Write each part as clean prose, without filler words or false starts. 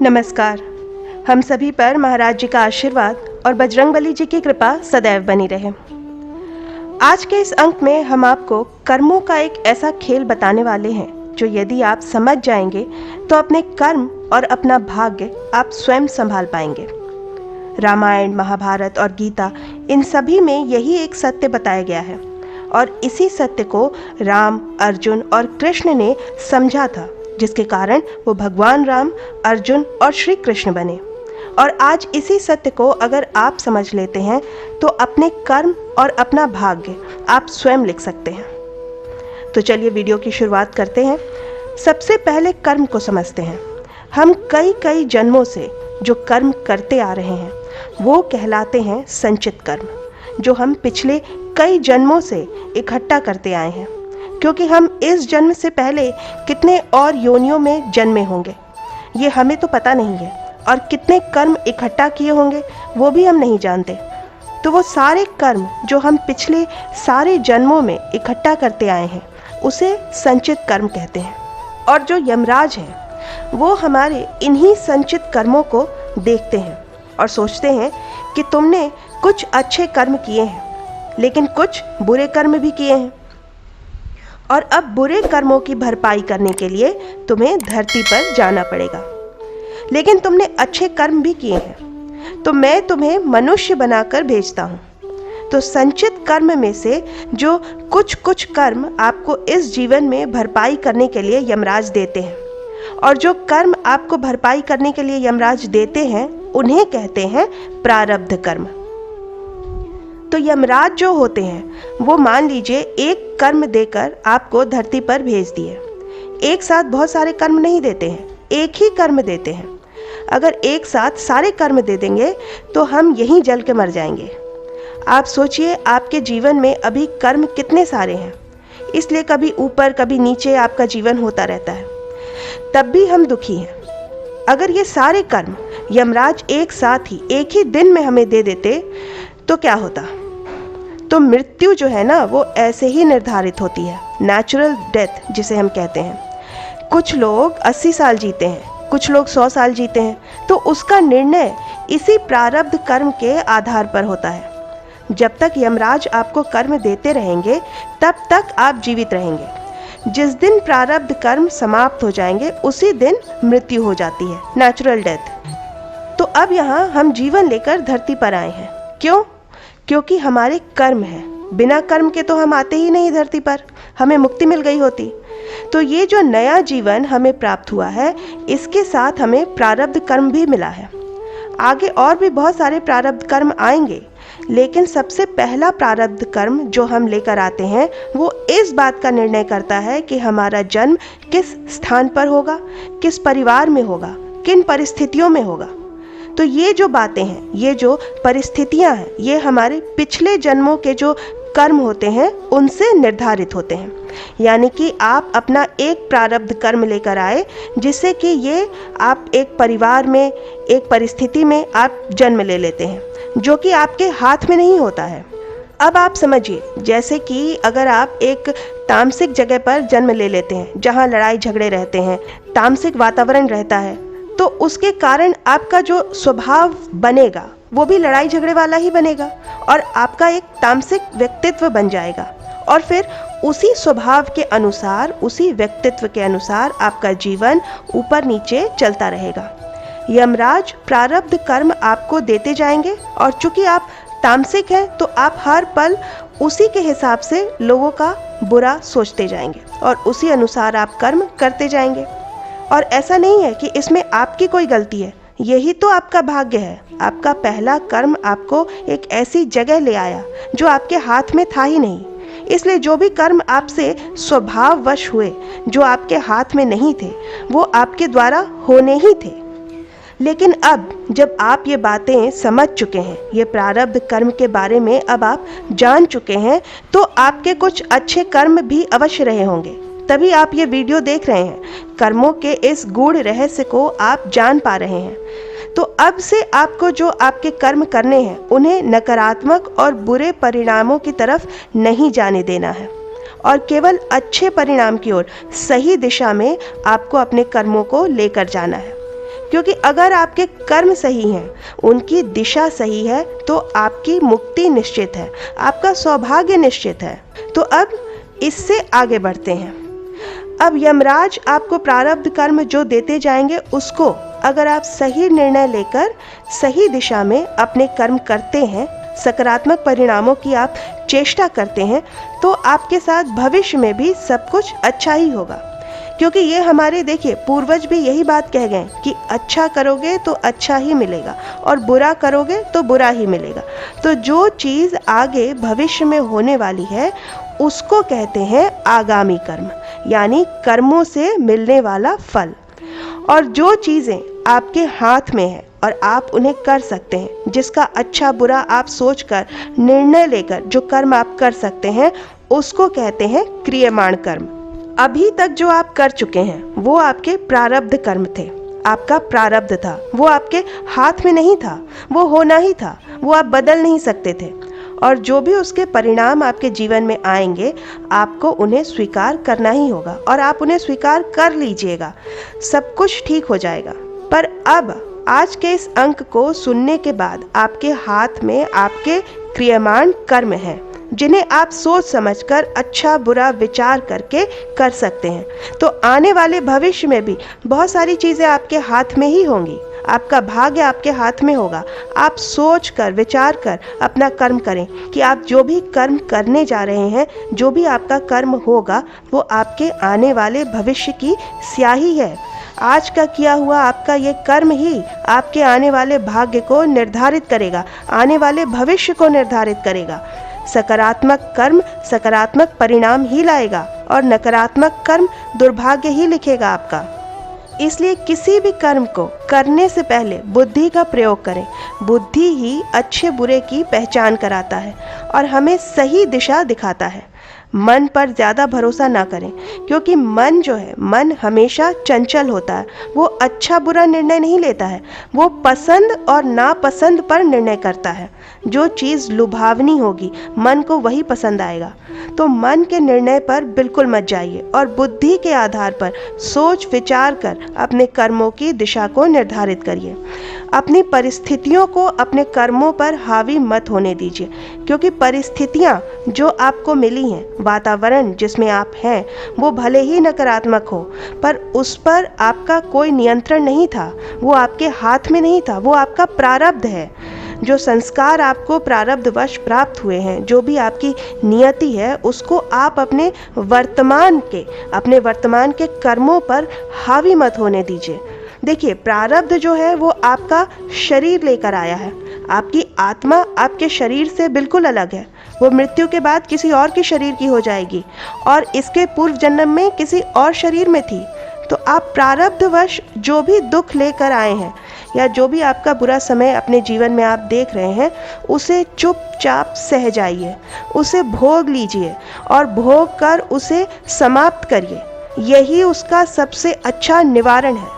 नमस्कार। हम सभी पर महाराज जी का आशीर्वाद और बजरंगबली जी की कृपा सदैव बनी रहे। आज के इस अंक में हम आपको कर्मों का एक ऐसा खेल बताने वाले हैं जो यदि आप समझ जाएंगे तो अपने कर्म और अपना भाग्य आप स्वयं संभाल पाएंगे। रामायण, महाभारत और गीता, इन सभी में यही एक सत्य बताया गया है और इसी सत्य को राम, अर्जुन और कृष्ण ने समझा था, जिसके कारण वो भगवान राम, अर्जुन और श्री कृष्ण बने। और आज इसी सत्य को अगर आप समझ लेते हैं तो अपने कर्म और अपना भाग्य आप स्वयं लिख सकते हैं। तो चलिए वीडियो की शुरुआत करते हैं। सबसे पहले कर्म को समझते हैं। हम कई जन्मों से जो कर्म करते आ रहे हैं वो कहलाते हैं संचित कर्म, जो हम पिछले कई जन्मों से इकट्ठा करते आए हैं, क्योंकि हम इस जन्म से पहले कितने और योनियों में जन्मे होंगे ये हमें तो पता नहीं है, और कितने कर्म इकट्ठा किए होंगे वो भी हम नहीं जानते। तो वो सारे कर्म जो हम पिछले सारे जन्मों में इकट्ठा करते आए हैं उसे संचित कर्म कहते हैं। और जो यमराज हैं वो हमारे इन्हीं संचित कर्मों को देखते हैं और सोचते हैं कि तुमने कुछ अच्छे कर्म किए हैं लेकिन कुछ बुरे कर्म भी किए हैं, और अब बुरे कर्मों की भरपाई करने के लिए तुम्हें धरती पर जाना पड़ेगा। लेकिन तुमने अच्छे कर्म भी किए हैं तो मैं तुम्हें मनुष्य बनाकर भेजता हूँ। तो संचित कर्म में से जो कुछ कर्म आपको इस जीवन में भरपाई करने के लिए यमराज देते हैं, और जो कर्म आपको भरपाई करने के लिए यमराज देते हैं उन्हें कहते हैं प्रारब्ध कर्म। तो यमराज जो होते हैं वो मान लीजिए एक कर्म देकर आपको धरती पर भेज दिए। एक साथ बहुत सारे कर्म नहीं देते हैं, एक ही कर्म देते हैं। अगर एक साथ सारे कर्म दे देंगे तो हम यहीं जल के मर जाएंगे। आप सोचिए आपके जीवन में अभी कर्म कितने सारे हैं, इसलिए कभी ऊपर कभी नीचे आपका जीवन होता रहता है, तब भी हम दुखी हैं। अगर ये सारे कर्म यमराज एक साथ ही एक ही दिन में हमें दे देते तो क्या होता? तो मृत्यु जो है ना वो ऐसे ही निर्धारित होती है, नेचुरल डेथ जिसे हम कहते हैं। कुछ लोग 80 साल जीते हैं, कुछ लोग 100 साल जीते हैं, तो उसका निर्णय इसी प्रारब्ध कर्म के आधार पर होता है। जब तक यमराज आपको कर्म देते रहेंगे तब तक आप जीवित रहेंगे। जिस दिन प्रारब्ध कर्म समाप्त हो जाएंगे उसी दिन मृत्यु हो जाती है, नेचुरल डेथ। तो अब यहाँ हम जीवन लेकर धरती पर आए हैं। क्यों? क्योंकि हमारे कर्म हैं। बिना कर्म के तो हम आते ही नहीं धरती पर, हमें मुक्ति मिल गई होती। तो ये जो नया जीवन हमें प्राप्त हुआ है इसके साथ हमें प्रारब्ध कर्म भी मिला है। आगे और भी बहुत सारे प्रारब्ध कर्म आएंगे, लेकिन सबसे पहला प्रारब्ध कर्म जो हम लेकर आते हैं वो इस बात का निर्णय करता है कि हमारा जन्म किस स्थान पर होगा, किस परिवार में होगा, किन परिस्थितियों में होगा। तो ये जो बातें हैं, ये जो परिस्थितियां हैं, ये हमारे पिछले जन्मों के जो कर्म होते हैं उनसे निर्धारित होते हैं। यानी कि आप अपना एक प्रारब्ध कर्म लेकर आए जिससे कि ये आप एक परिवार में, एक परिस्थिति में आप जन्म ले लेते हैं जो कि आपके हाथ में नहीं होता है। अब आप समझिए, जैसे कि अगर आप एक तामसिक जगह पर जन्म ले लेते हैं जहाँ लड़ाई झगड़े रहते हैं, तामसिक वातावरण रहता है, तो उसके कारण आपका जो स्वभाव बनेगा वो भी लड़ाई झगड़े वाला ही बनेगा और आपका एक तामसिक व्यक्तित्व बन जाएगा। और फिर उसी स्वभाव के अनुसार, उसी व्यक्तित्व के अनुसार आपका जीवन ऊपर नीचे चलता रहेगा। यमराज प्रारब्ध कर्म आपको देते जाएंगे, और चूंकि आप तामसिक हैं तो आप हर पल उसी के हिसाब से लोगों का बुरा सोचते जाएंगे और उसी अनुसार आप कर्म करते जाएंगे। और ऐसा नहीं है कि इसमें आपकी कोई गलती है, यही तो आपका भाग्य है। आपका पहला कर्म आपको एक ऐसी जगह ले आया जो आपके हाथ में था ही नहीं, इसलिए जो भी कर्म आपसे स्वभाववश हुए, जो आपके हाथ में नहीं थे, वो आपके द्वारा होने ही थे। लेकिन अब जब आप ये बातें समझ चुके हैं, ये प्रारब्ध कर्म के बारे में अब आप जान चुके हैं, तो आपके कुछ अच्छे कर्म भी अवश्य रहे होंगे, तभी आप ये वीडियो देख रहे हैं। कर्मों के इस गूढ़ रहस्य को आप जान पा रहे हैं। तो अब से आपको जो आपके कर्म करने हैं उन्हें नकारात्मक और बुरे परिणामों की तरफ नहीं जाने देना है, और केवल अच्छे परिणाम की ओर, सही दिशा में आपको अपने कर्मों को लेकर जाना है। क्योंकि अगर आपके कर्म सही हैं, उनकी दिशा सही है, तो आपकी मुक्ति निश्चित है, आपका सौभाग्य निश्चित है। तो अब इससे आगे बढ़ते हैं। अब यमराज आपको प्रारब्ध कर्म जो देते जाएंगे, उसको अगर आप सही निर्णय लेकर सही दिशा में अपने कर्म करते हैं, सकारात्मक परिणामों की आप चेष्टा करते हैं, तो आपके साथ भविष्य में भी सब कुछ अच्छा ही होगा। क्योंकि ये हमारे, देखिए, पूर्वज भी यही बात कह गए कि अच्छा करोगे तो अच्छा ही मिलेगा और बुरा करोगे तो बुरा ही मिलेगा। तो जो चीज़ आगे भविष्य में होने वाली है, उसको कहते हैं आगामी कर्म, यानी कर्मों से मिलने वाला फल। और जो चीज़ें आपके हाथ में है और आप उन्हें कर सकते हैं, जिसका अच्छा बुरा आप सोचकर निर्णय लेकर जो कर्म आप कर सकते हैं, उसको कहते हैं क्रियमाण कर्म। अभी तक जो आप कर चुके हैं वो आपके प्रारब्ध कर्म थे, आपका प्रारब्ध था, वो आपके हाथ में नहीं था, वो होना ही था, वो आप बदल नहीं सकते थे। और जो भी उसके परिणाम आपके जीवन में आएंगे, आपको उन्हें स्वीकार करना ही होगा और आप उन्हें स्वीकार कर लीजिएगा, सब कुछ ठीक हो जाएगा। पर अब आज के इस अंक को सुनने के बाद आपके हाथ में आपके क्रियमाण कर्म हैं, जिन्हें आप सोच समझकर अच्छा बुरा विचार करके कर सकते हैं। तो आने वाले भविष्य में भी बहुत सारी चीज़ें आपके हाथ में ही होंगी, आपका भाग्य आपके हाथ में होगा। आप सोच कर विचार कर अपना कर्म करें कि आप जो भी कर्म करने जा रहे हैं, जो भी आपका कर्म होगा, वो आपके आने वाले भविष्य की स्याही है। आज का किया हुआ आपका ये कर्म ही आपके आने वाले भाग्य को निर्धारित करेगा, आने वाले भविष्य को निर्धारित करेगा। सकारात्मक कर्म सकारात्मक परिणाम ही लाएगा और नकारात्मक कर्म दुर्भाग्य ही लिखेगा आपका। इसलिए किसी भी कर्म को करने से पहले बुद्धि का प्रयोग करें। बुद्धि ही अच्छे बुरे की पहचान कराता है और हमें सही दिशा दिखाता है। मन पर ज़्यादा भरोसा ना करें, क्योंकि मन जो है, मन हमेशा चंचल होता है। वो अच्छा बुरा निर्णय नहीं लेता है, वो पसंद और नापसंद पर निर्णय करता है। जो चीज़ लुभावनी होगी, मन को वही पसंद आएगा। तो मन के निर्णय पर बिल्कुल मत जाइए और बुद्धि के आधार पर सोच विचार कर अपने कर्मों की दिशा को निर्धारित करिए। अपनी परिस्थितियों को अपने कर्मों पर हावी मत होने दीजिए, क्योंकि परिस्थितियाँ जो आपको मिली हैं, वातावरण जिसमें आप हैं, वो भले ही नकारात्मक हो, पर उस पर आपका कोई नियंत्रण नहीं था, वो आपके हाथ में नहीं था, वो आपका प्रारब्ध है। जो संस्कार आपको प्रारब्धवश प्राप्त हुए हैं, जो भी आपकी नियति है, उसको आप अपने वर्तमान के कर्मों पर हावी मत होने दीजिए। देखिए, प्रारब्ध जो है वो आपका शरीर लेकर आया है। आपकी आत्मा आपके शरीर से बिल्कुल अलग है। वो मृत्यु के बाद किसी और के शरीर की हो जाएगी और इसके पूर्व जन्म में किसी और शरीर में थी। तो आप प्रारब्धवश जो भी दुख लेकर आए हैं या जो भी आपका बुरा समय अपने जीवन में आप देख रहे हैं, उसे चुपचाप सह जाइए, उसे भोग लीजिए और भोग कर उसे समाप्त करिए। यही उसका सबसे अच्छा निवारण है।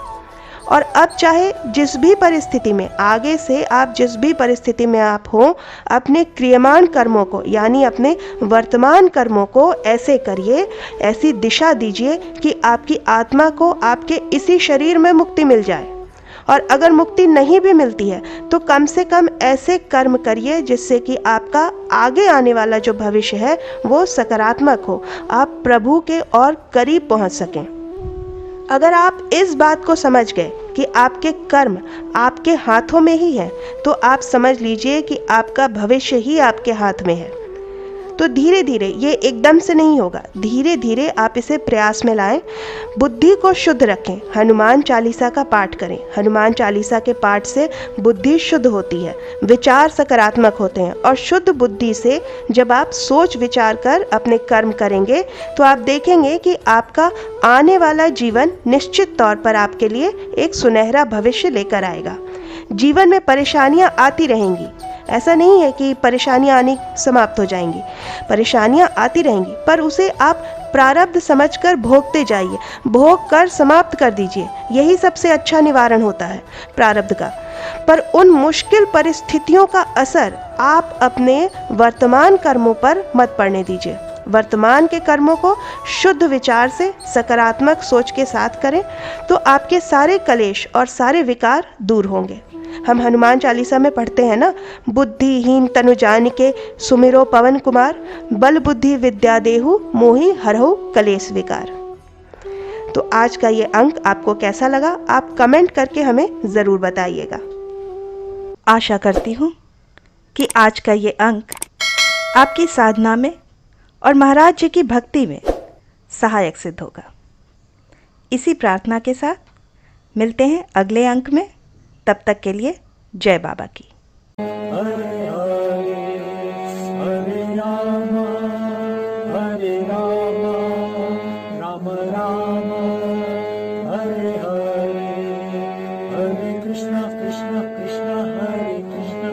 और अब चाहे जिस भी परिस्थिति में, आगे से आप जिस भी परिस्थिति में आप हो, अपने क्रियमाण कर्मों को यानी अपने वर्तमान कर्मों को ऐसे करिए, ऐसी दिशा दीजिए कि आपकी आत्मा को आपके इसी शरीर में मुक्ति मिल जाए। और अगर मुक्ति नहीं भी मिलती है तो कम से कम ऐसे कर्म करिए जिससे कि आपका आगे आने वाला जो भविष्य है वो सकारात्मक हो, आप प्रभु के और करीब पहुंच सकें। अगर आप इस बात को समझ गए कि आपके कर्म आपके हाथों में ही हैं, तो आप समझ लीजिए कि आपका भविष्य ही आपके हाथ में है। तो धीरे धीरे, ये एकदम से नहीं होगा, धीरे धीरे आप इसे प्रयास में लाएं। बुद्धि को शुद्ध रखें, हनुमान चालीसा का पाठ करें। हनुमान चालीसा के पाठ से बुद्धि शुद्ध होती है, विचार सकारात्मक होते हैं और शुद्ध बुद्धि से जब आप सोच विचार कर अपने कर्म करेंगे तो आप देखेंगे कि आपका आने वाला जीवन निश्चित तौर पर आपके लिए एक सुनहरा भविष्य लेकर आएगा। जीवन में परेशानियां आती रहेंगी, ऐसा नहीं है कि परेशानियां आनी समाप्त हो जाएंगी, परेशानियां आती रहेंगी, पर उसे आप प्रारब्ध समझकर भोगते जाइए, भोग कर समाप्त कर दीजिए। यही सबसे अच्छा निवारण होता है प्रारब्ध का। पर उन मुश्किल परिस्थितियों का असर आप अपने वर्तमान कर्मों पर मत पड़ने दीजिए। वर्तमान के कर्मों को शुद्ध विचार से सकारात्मक सोच के साथ करें तो आपके सारे कलेश और सारे विकार दूर होंगे। हम हनुमान चालीसा में पढ़ते हैं ना, बुद्धिहीन तनु जानिके सुमिरो पवन कुमार, बल बुद्धि विद्या देहु मोहि हरहु कलेश विकार। तो आज का ये अंक आपको कैसा लगा, आप कमेंट करके हमें ज़रूर बताइएगा। आशा करती हूँ कि आज का ये अंक आपकी साधना में और महाराज जी की भक्ति में सहायक सिद्ध होगा। इसी प्रार्थना के साथ मिलते हैं अगले अंक में। तब तक के लिए जय बाबा की। हरे हरे हरे राम राम राम हरे हरे, हरे कृष्णा कृष्णा कृष्णा हरे कृष्णा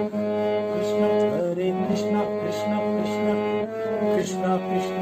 कृष्णा हरे कृष्णा कृष्णा कृष्णा कृष्णा कृष्णा